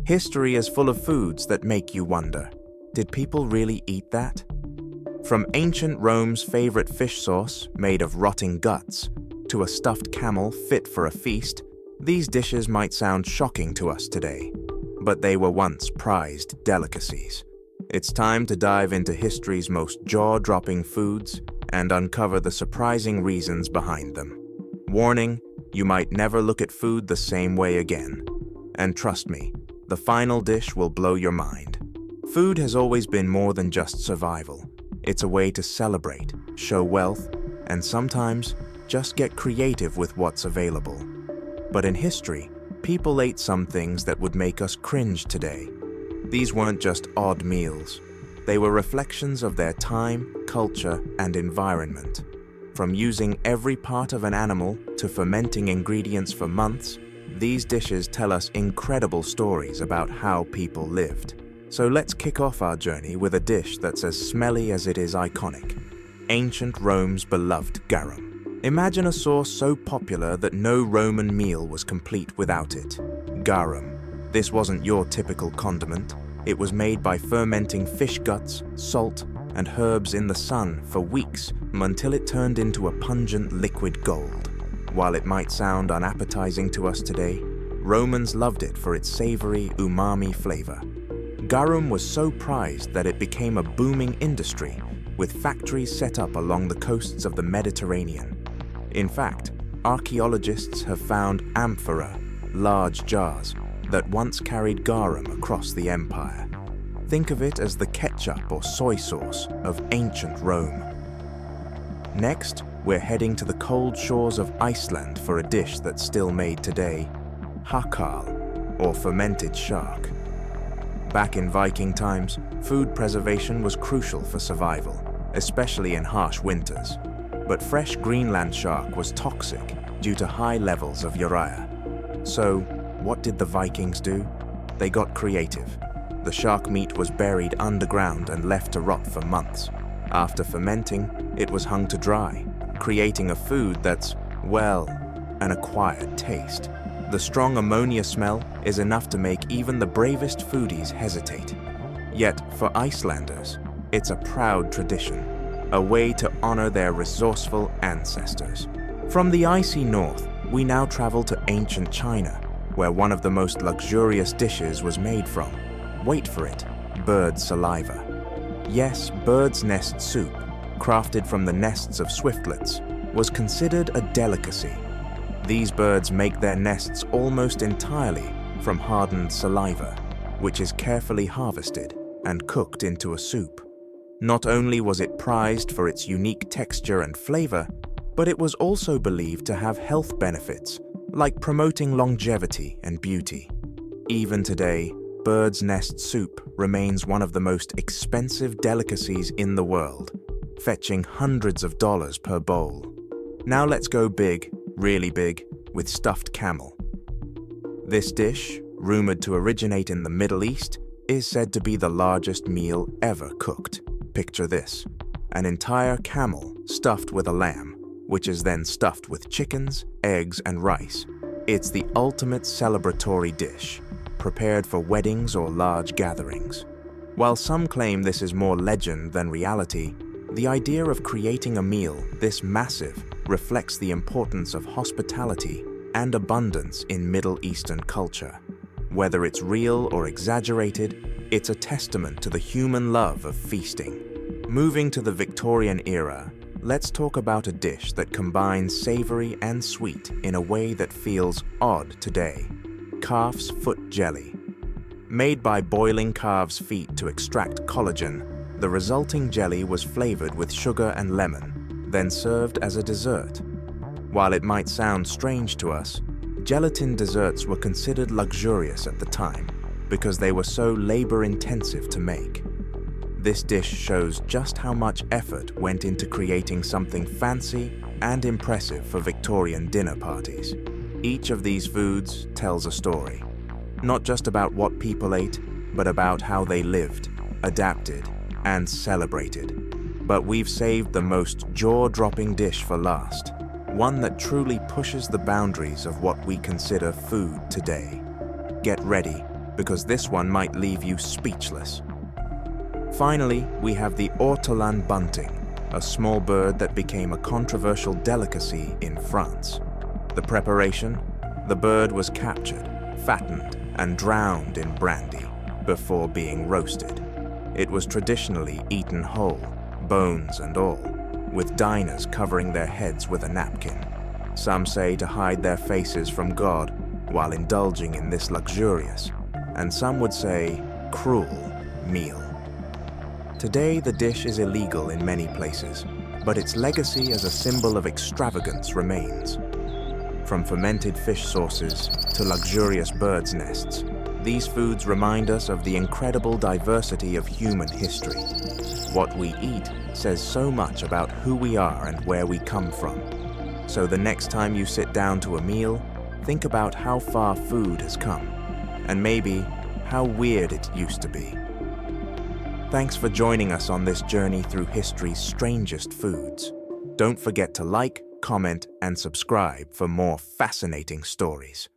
History is full of foods that make you wonder, did people really eat that? From ancient Rome's favorite fish sauce made of rotting guts to a stuffed camel fit for a feast, these dishes might sound shocking to us today, but they were once prized delicacies. It's time to dive into history's most jaw-dropping foods and uncover the surprising reasons behind them. Warning, you might never look at food the same way again. And trust me, the final dish will blow your mind. Food has always been more than just survival. It's a way to celebrate, show wealth, and sometimes just get creative with what's available. But in history, people ate some things that would make us cringe today. These weren't just odd meals. They were reflections of their time, culture, and environment. From using every part of an animal to fermenting ingredients for months, these dishes tell us incredible stories about how people lived. So let's kick off our journey with a dish that's as smelly as it is iconic: ancient Rome's beloved garum. Imagine a sauce so popular that no Roman meal was complete without it. Garum. This wasn't your typical condiment. It was made by fermenting fish guts, salt, and herbs in the sun for weeks until it turned into a pungent liquid gold. While it might sound unappetizing to us today, Romans loved it for its savory, umami flavor. Garum was so prized that it became a booming industry, with factories set up along the coasts of the Mediterranean. In fact, archaeologists have found amphora, large jars, that once carried garum across the empire. Think of it as the ketchup or soy sauce of ancient Rome. Next, we're heading to the cold shores of Iceland for a dish that's still made today: hakal, or fermented shark. Back in Viking times, food preservation was crucial for survival, especially in harsh winters. But fresh Greenland shark was toxic due to high levels of urea. So, what did the Vikings do? They got creative. The shark meat was buried underground and left to rot for months. After fermenting, it was hung to dry, creating a food that's, well, an acquired taste. The strong ammonia smell is enough to make even the bravest foodies hesitate. Yet, for Icelanders, it's a proud tradition, a way to honor their resourceful ancestors. From the icy north, we now travel to ancient China, where one of the most luxurious dishes was made from, wait for it, bird saliva. Yes, bird's nest soup, crafted from the nests of swiftlets, was considered a delicacy. These birds make their nests almost entirely from hardened saliva, which is carefully harvested and cooked into a soup. Not only was it prized for its unique texture and flavor, but it was also believed to have health benefits, like promoting longevity and beauty. Even today, bird's nest soup remains one of the most expensive delicacies in the world, fetching hundreds of dollars per bowl. Now let's go big, really big, with stuffed camel. This dish, rumored to originate in the Middle East, is said to be the largest meal ever cooked. Picture this: an entire camel stuffed with a lamb, which is then stuffed with chickens, eggs, and rice. It's the ultimate celebratory dish, prepared for weddings or large gatherings. While some claim this is more legend than reality, the idea of creating a meal this massive reflects the importance of hospitality and abundance in Middle Eastern culture. Whether it's real or exaggerated, it's a testament to the human love of feasting. Moving to the Victorian era, let's talk about a dish that combines savory and sweet in a way that feels odd today: calf's foot jelly. Made by boiling calves' feet to extract collagen, the resulting jelly was flavored with sugar and lemon, then served as a dessert. While it might sound strange to us, gelatin desserts were considered luxurious at the time because they were so labor-intensive to make. This dish shows just how much effort went into creating something fancy and impressive for Victorian dinner parties. Each of these foods tells a story, not just about what people ate, but about how they lived, adapted, and celebrated. But we've saved the most jaw-dropping dish for last, one that truly pushes the boundaries of what we consider food today. Get ready, because this one might leave you speechless. Finally, we have the Ortolan Bunting, a small bird that became a controversial delicacy in France. The preparation? The bird was captured, fattened, and drowned in brandy before being roasted. It was traditionally eaten whole, bones and all, with diners covering their heads with a napkin. Some say to hide their faces from God while indulging in this luxurious, and some would say cruel, meal. Today, the dish is illegal in many places, but its legacy as a symbol of extravagance remains. From fermented fish sauces to luxurious birds' nests, these foods remind us of the incredible diversity of human history. What we eat says so much about who we are and where we come from. So the next time you sit down to a meal, think about how far food has come, and maybe how weird it used to be. Thanks for joining us on this journey through history's strangest foods. Don't forget to like, comment, and subscribe for more fascinating stories.